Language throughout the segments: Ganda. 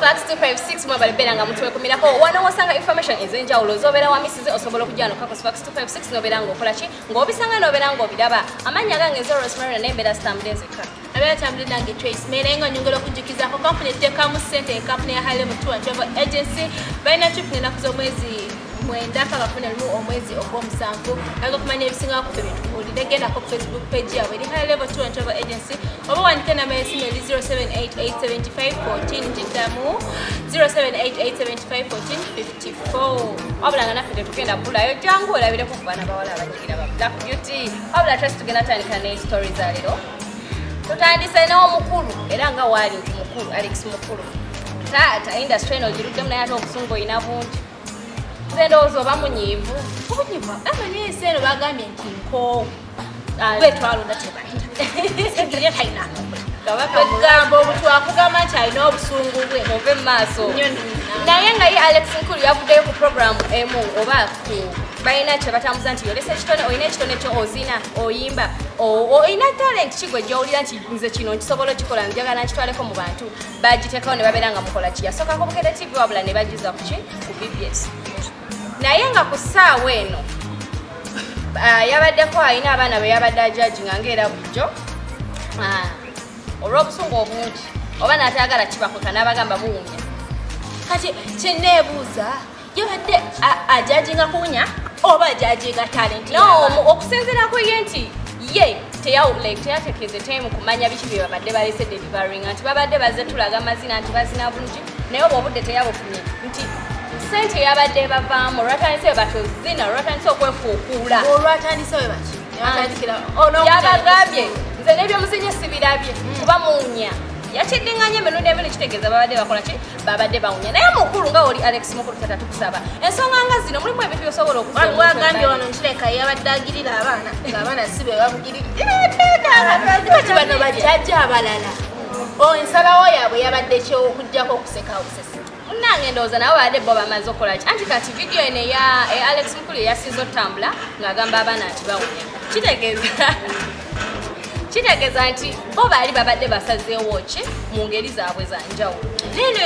Sparks 256 mwabale belanga mutwe kumirako wana wasanga information ezenjawulo zobera wa misize osobola okujjano kako Sparks 256 nobera ngokola ki ng'obisanga nobera ng'obiraba amanya gange Zero Rosemary nembera stambulezeka abera tambule nange Trace merenga nyongolo kujikiza ko company tekamu center company ya High Level Tour Travel Agency baina trip nina kuzo mwezi mwenda kakafuna limu omwezi ogw'omusanvu nago kumanya ebisinga ku bintu olidegenda ko Facebook page yawe ni High Level Tour Travel Agency oba wandike na message 07887514 jitamu 0788751454 obulanga naffe tetugenda bulayo jangu olabire ku bana bawala abajigira ba Black Beauty obula Trace tugenda tandika ne stories alero tutandise nawo mukulu era nga wali mukulu Alex mukulu tata industry no jirudde naye ate obusungu ina bungi Zendoozo bamunyivu. Obunyivu amanye seno bagambye nti nko. Betwalo ndatebaita. Segire taina. Kabagamba obutu akugamba nti alina obusungu bwe move maaso. Naye nga ye Alex Nkulu yavuddeyo ku program emu oba ku bayina kye batamuza nti yolesa ekitone oyina ekitone kyo ozina oyimba oyina talent kigwe gy'owulira nti nze kino nkisobola okikola njagala nkitwaleko mu bantu bagiteekawo ne babeera nga mukola ki yasookako Bukede TV wabula ne bagiza ku ki ku BBS naye nga ku ssaawa eno yabaddeko alina abaana be yabadde ajajinga ngaera bulijjo olw'obusungu obungi oba n'atayagala kibakweka n'abagamba buwunya kati kyenneebuuza yabadde ajajinga kuwunya oba ajajinga talent no okusinziirako ye nti ye teyateekeze time kumanya biki bye babadde balese delivering nti babadde bazze tulaga amazina nti bazina bulungi naye oba obudde teyabufunye nti sente yabadde bavaamu olwatandise batozina olwatandise okwefuukuula olwatandise we baki yabagambye nze n'ebyomuzinyo sibirabye kuba muwunya yakiddinganye emirundi ebiri kitegeeza babadde bakola ki babadde bawunya naye mukulu nga oli Alex mukulu tata tukusaba ensonga nga zino mulimu ebintu byosobola okuwagambye wano nkireka yabadde agirira abaana ng'abaana si be bamugirikati bano bajjajja abalala ensalawo yaabwe yabadde kyokujjako okuseka obusesi nange ndowooza nabo babadde bo bamaze okukola ki anti kati vidiyo eno eya Alex mukulu eyasinza otambula ng'agamba abaana nti bawunya kitegeeza nti bo baali babadde basazeewo ki mu ngeri zaabwe za njawulo neno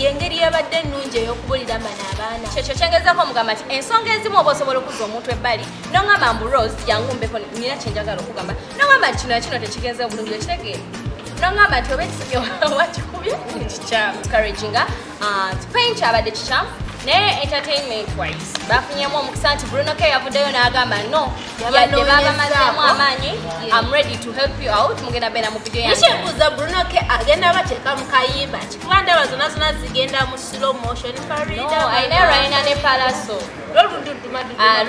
yengeri yabadde ennungi ey'okubulira bano abaana kyekyo kyengezaako omugamba nti ensonga ezimu oba osobola okuzza omuntu ebbali nongamba mbu Rose jangu mbeko nina kyenjagala okugamba nongamba nti kino nakino tekigenze bulungi ekitegeera nongamba nti oba ekisibye wakikubye kikyamukareginga fine kyabadde kikyamu naye entertainment wise bafunyemu omukisa nti Bruno K yavuddeyo n'agamba no yadde babamazeemu amaanyi I'm ready to help you out mugenda beera mu video yange ekyebuuza Bruno K agenda bateeka mu kayimba kikuba ndaba zonna zonna zigenda mu slow motion ayina Raina ne Palaso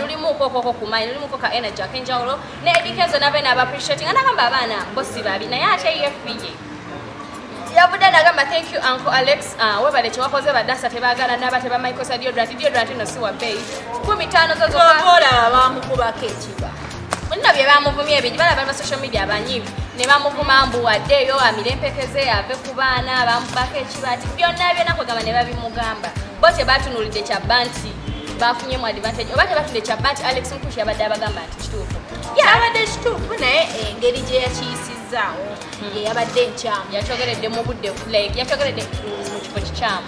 lulimu kokoko kumanyi lulimu ka energy ak'enjawulo ne Edikezo nabe n'aba-appreciating anagamba abaana bosi babi naye ate yefiye yavudde n'agamba thank you Uncle Alex webale kyewakoze badasa tebaagala naba tebamaikosa deodorant no si wa bbeeyi 15 zozoolaba bamukubako ekiba bonna bye bamuvumya ebingi balaba ba social media abanyiivu ne bamuvuma mbu waddeeyo amire empekeze ave ku baana bamubako ekiba ati byonna byenakwegamba ne babimugamba bo tebatunulidde kyabba nti bafunyemu advantage oba tebatunulidde kyabba nti Alex Mkushi yabadde abagamba nti kituufu yabadde kituufu naye engeri gye yakiyisizaawo yabadde nkyamu yakyogeredde mu budde yakyogeredde mu kifo kikyamu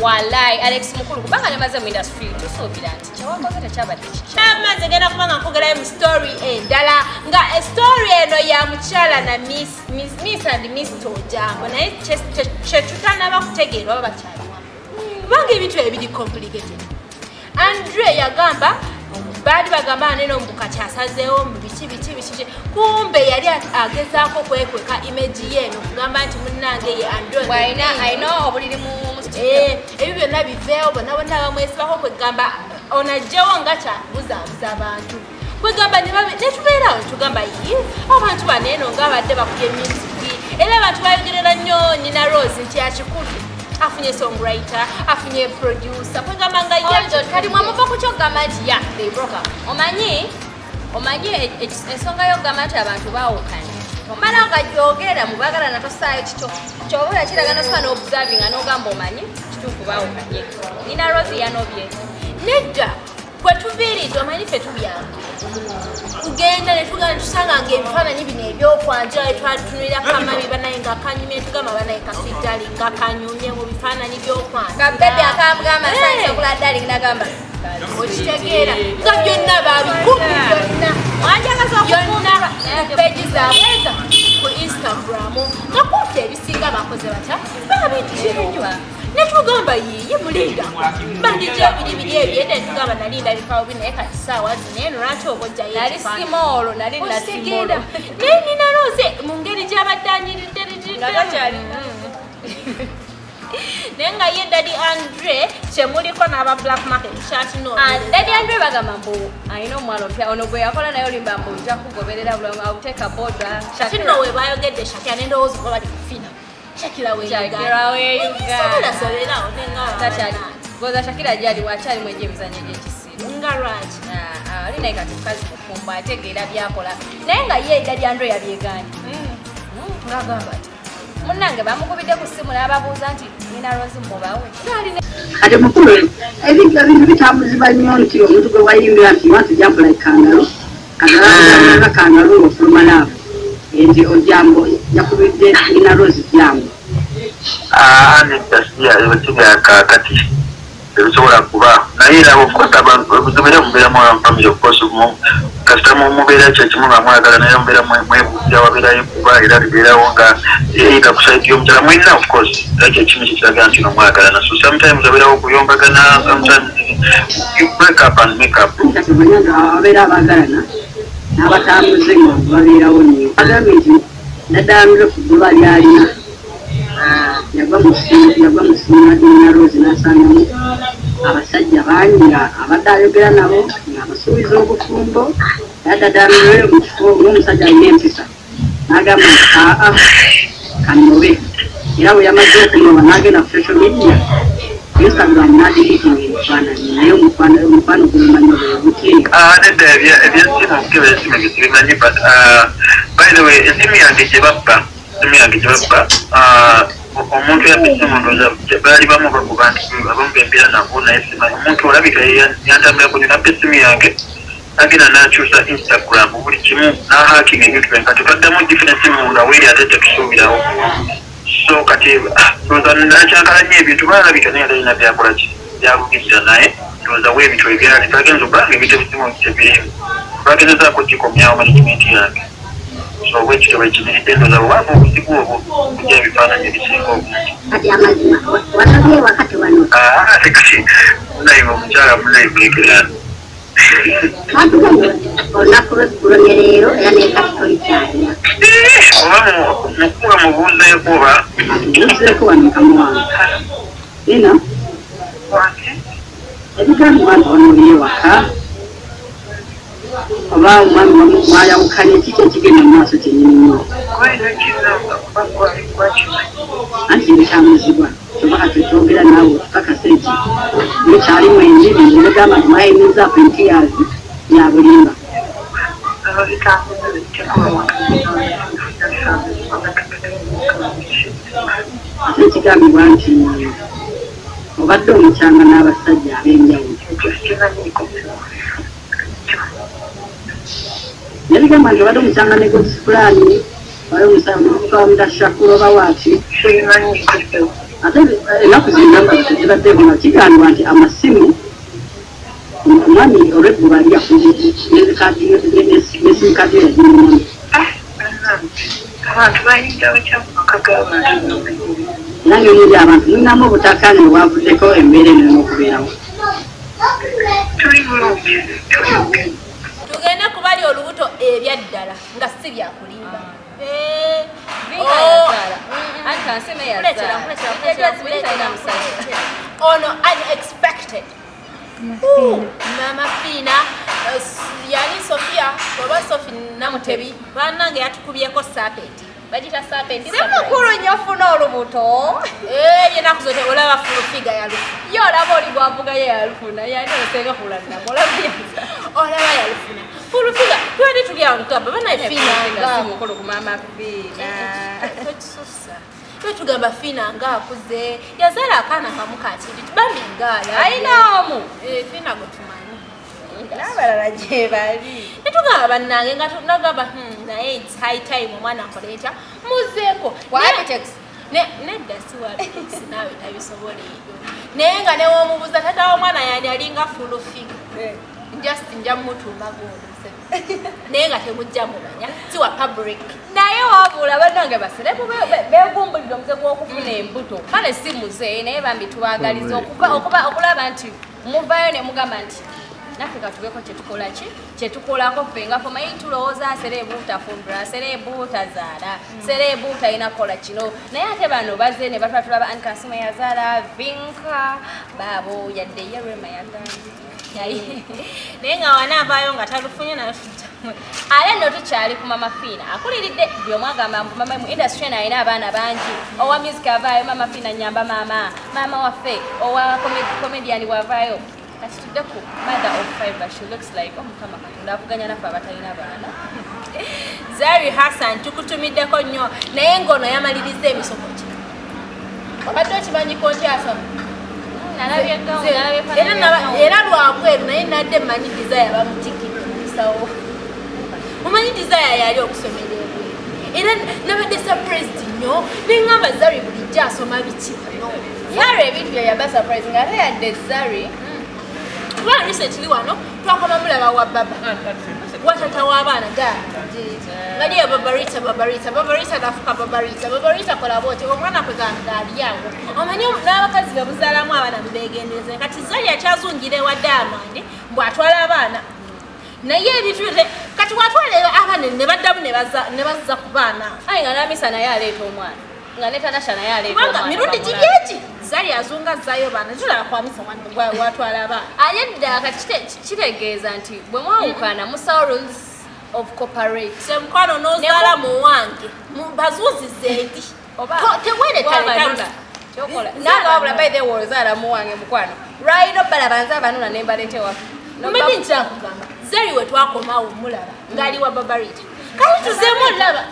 wallahi Alex mukulu kubanga nemaze mu industry tusuubira nti kyewakoze tekyabadde kikyamu genda kubanga nkugerayo mu story endala nga story eno ya mukyala na Miss and Miss Tojambo naye kyetutanaba kutegeera oba bakyali wamu kubanga ebintu ebiri complicated Andre yagamba baali bagamba neno mbuka kyasazeewo mu biki kumbe yali agezaako kwekweka image yeno kugamba nti munnange ye Andrew ayina obuliri mu ebyo byonna biveewo bonna bamwesibako kwegamba onajjawo nga kyabuzaabuza abantu kwegamba netubeerawo netugamba abantu bano eno ngaabadde bakubye music era abantu bayogerera nnyo nyina Rose nti yakikubye afunye songwriter afunye producer kwegamba nga kati mwamuva ku kyogamba nti they broke up omanyi ensonga y'okugamba nti abantu baawukanye omala nga gyogera mubagala natosaayo kito kyoba kiraga nosoka n'observinga n'ogamba omanyi kituufu baawukanye nina Rose yanobye nedda kwe tuviiridde omanyi ffe tubyanga tugenda ne tugana tusanga ng'ebifaananyi bino ebyokwanja etwatunulira kamabi banaye nga kanyumye tugamba banaye kasidali nga kanyumye mu bifaananyi byokwanja kabebi akambugamba sansa okula ddali nagamba okitegeera nga byonna babikubi byonna byonna ku peegi zaabweza ku Instagram nga kumpi ebisinga bakoze batya babijjirwa ne tugamba yiye mulinda bandije ebiribiri ebyenda ne tugamba nalinda bikawo bino naye kati ssaawa zino eno lwaki oba ojjayo nali simoolo nali nasimolo naye nina Rose mu ngeri gy'abadde anyiridde nga takyali naye nga ye Daddy Andre kyemuliko n'aba Black Market Shirt no Daddy Andre bagamba mbu alina omwana opya ono gwe yakola naye olimba mbu ojja kugoberera bulamu awuteeka boda kino we baayogedde Shakira n'endowooza kuba bali kufina Shakira we Uganda goza Shakira gyali wakyali mu egy'emizannyo egy'ekisiibo nga lwaki ali naye kati mukazi mufumbo ategeera byakola naye nga ye Daddy Andre yabyegaanye ngagamba ati munnange bamukubidde ku ssimu n'ababuuza nti nina Rose mubawe ate mukulu ebintu bitambuzibwa nnyo nti omuntu gwe wayimbira nti want to jump like kangaroo kangaroo from love nti ojambo yakubidde nina Rose jambo anitasiya ebikibyaka kati ebisobola kuba naye era obukosa obuzibeera mubeera family of course kasita mubeera kyekimu nga mwagala naye mubeera mwebuzya wabeerayo kuba era libeerawo nga eyita ku side y'omukyala mwina of course era kyekimu kikiraga nti nomwagalana so sometimes obeerawo okuyombagana sometimes you break up and make up kati omanya nga ababeera abagalana n'abatambuze nga babeerawo nnyo agambye nti nadambire ku ggoba lyalina yagwa mu ssimu nina Rose n'asangamu abasajja bangi abadde ayogera nabo ng'abasuubiza obufumbo yadadamire mu kifo ng'omusajja alina empisa n'agamba nti kanobe era bwe yamaze okunoba n'agenda ku social media Instagram n'adilitinga ebifaananyi naye omukwano gulimanyi obuteeka nedda ebyesimu okukeba esimu ebisibimanyi but by the way esimu yange gyebabba omuntu yabisimu ndooza baali bamu bakuba nti abamu bembeera nabo naye simanyi omuntu olabika yantambira kunyo nabba esimu yange agenda n'akyusa Instagram buli kimu n'ahakinga ebintu byenka totaddamu difference munda weeri ate tetusuubirawo so kati ndooza nakyankala nnyo ebintu baalabika naye talina byakola ki byabugirira naye ndooza we ebintu ebyali tagenza okubanga ebintu ebisimu tebirimu bagezezaako gikomyawo management yange so bwekityo bwekimiridde ndooza bwebava obuzibu obwo kujja ebifaananyi ebisinga obungi kati amazima wasabye wakati wano ate kati naye omukyala munayebulekerano olunaku lw'eggulonye leero era naye kati tolikyalira oba mukuba mubuuzeeko oba buuzeeko wano mukama wange eno ebigambo wange wano oli ewaka oba omwami mwayawukanye kiki ekigenda mu maaso kyennyini nnyo anti ebitambuzibwa kyobaka twetwogera naawe otukakasa eki mukyalimu enjiri nebagamba nti mwayimizaako entiyazi ya bulimba ate ekigambibwa nti obadde omukyanga n'abasajja ab'enjawulo nebigamba nti obadde omukyanga ne godspulani wali omukyanga Shakura oba waaki ate ennaku zingamba zibaddeeko nga kigambibwa nti amasimu omwami olw'egguba lyakuze nesimukadi yagimunamu nange muli abantu mulinamu obutakkaanya obwavuddeko embeera eno n'okubeerawo tugende kubali olubuto ebyaddala nga si byakulimba ono unexpected Mama Fina yani Sofia oba Sophie Namutebi bannange yatukubyeko sapeti bagita sapeti simukulu nnyo ofuna olubuto yenaku zote olaba fulufiga yalufu ye olaba oli bwavuga ye yalufuna yani osenga fulannamu olaba yalufuna fulufiga twali tuli awo ntugamba banaye Fina simukulu ku Mama Fina tokisusa tugamba Fina ngakuze yazaala akaana kamu kakiri tubambi ngaala ayina omu Fina gwe tumanyi n'abalala gye bali netugamba bannange nga tunagamba naye it's high time omwana akoleeta muzeeko nedda siwabisi naawe tabisobola eyo naye nga newomubuza tata w'omwana yani alinga full figure just nja mutuuma gondose naye nga temujja mumanya siwa public naye wabula bannange baserebu begumbulira omuze gw'okufuna embuto kale si muze naye bambi tubagaliza okulaba nti muvayo ne mugamba nti naffe katubeko kyetukolako ffe nga ffe manyi tulowooza serebu tafumbula serebu tazaala serebu talina kola kino naye ate bano baze ne batula tulaba ankasima yazaala vinka baabo yadde ye rema yazaala naye nga wanaavaayo nga talufunye nayo ale nno tukyali ku mama fiina akuliridde byomwagamba mama mu industry eno alina abaana bangi owa music avaayo mama fiina nyamba maama waffe owa comedian wavaayo kati tudde ku mother of 5 she looks like omukama katonda avuganya naffe abatalina baana Zari Hassan tukutumiddeko nnyo naye ng'ono yamaliriza emisomo ki obadde okimanyiko ntyasa era lwabweru naye nadde mmanyi desire bamutikidde musawo mumanyi desire yali okusomera ebweru era nabadde surprised nnyo neŋŋamba Zari bulijjo asoma biki bano Zari ebintu bye yaba surprise nga ate yadde Zari kubanga recently wano twakoma mulaba wa baba watata w'abaana ngaliyo babarita nafuka babarita kola booti omwana kwegamba aliyawo omanyi n'abakazi bebuzaalamu abaana bebegendereza kati Zari akyazungira ewa Diamond mbw'atwala abaana naye ebintu kati watwala abaana ne baddamu ne bazza ku baana ayi nga namisa naye aleeta omwana nga ne Tanasha naye aleeta omwana mirundi giri eki Zari azunga zayo baana tulaba kwamisa watwala abaana ayedda kati kitegeeza nti bwe mwawukana musawo rules of cooperate semukwano n'ozaala mu wange bazuuzize edi teweretaleta kyokola nange wabula by the way ozaala mu wange mukwano lwaliro balabanza abanuna ne mbaleete waffe mumanyi nkyakugamba Zari we twakomawo mulaba ng'aliwa babarita kale tuzeemu olaba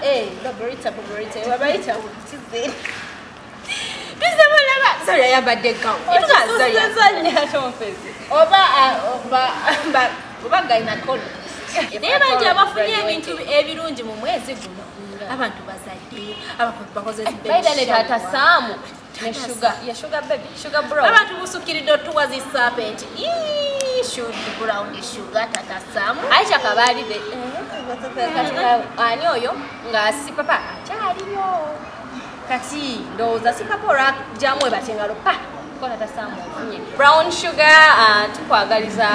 babarita kize tuzemu olaba Zari ayambadde gawo oba galina kono naye bangi abafunye ebintu ebirungi mu mwezi guno abantu bazadde abakozebaida Saamu ne sugar baby sugar bro abantu busukiridde otuwa zisapenti brown sugar tata Saamu aisha kabalide ani oyo nga si papa akyaliyo kati ndowooza si kapora jamwe batengalo pa ko tata Saamu ofunye brown sugar tukwagaliza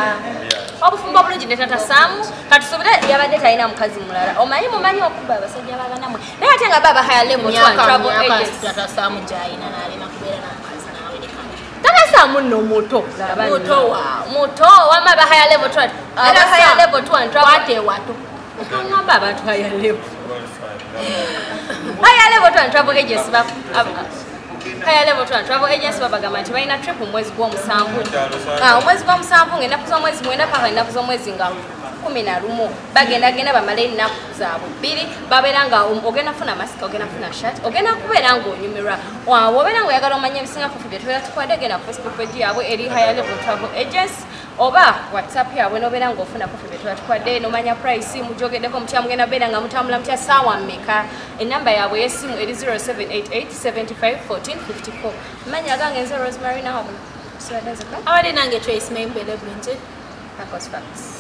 obufumbo bulungi ne tata Saamu katusobole yabadde talina mukazi mulala mumanyi okuba abasajja baganamwe naye ate nga baba higher level travel agents tata Saamu gyalina n'alina kubeera n'omukazi tata Saamu nno muto wama ba higher level wate wato ngamba abantu higher level travel agents Higher level travel agents babagamba nti balina trip mu mwezi gw'omusanvu omwezi gw'omusanvu ng'ennaku z'omwezi mwenda paka ennaku z'omwezi nga 11 bagenda bamale ennaku zaabwe 2 babeera nga ogenda funa masika ogenda funa shirt ogenda kubeera ng'onyumirwa wobeera ng'oyagala omanya ebisinga kufu bye tubeera tukwadde genda ku Facebook page yaabwe eri Higher level travel agents oba WhatsApp yaabwe n'obeera ng'ofuna kufu bye tubeera tukwadde n'omanya price mujogeddeko mutya mugenda beera nga mutambula mutya ssaawa mmeka enamba yaabwe y'essimu eri 0788751454 manya gange nze Rosemary Nahabula abadde nange Trace Membele Blinje Facts.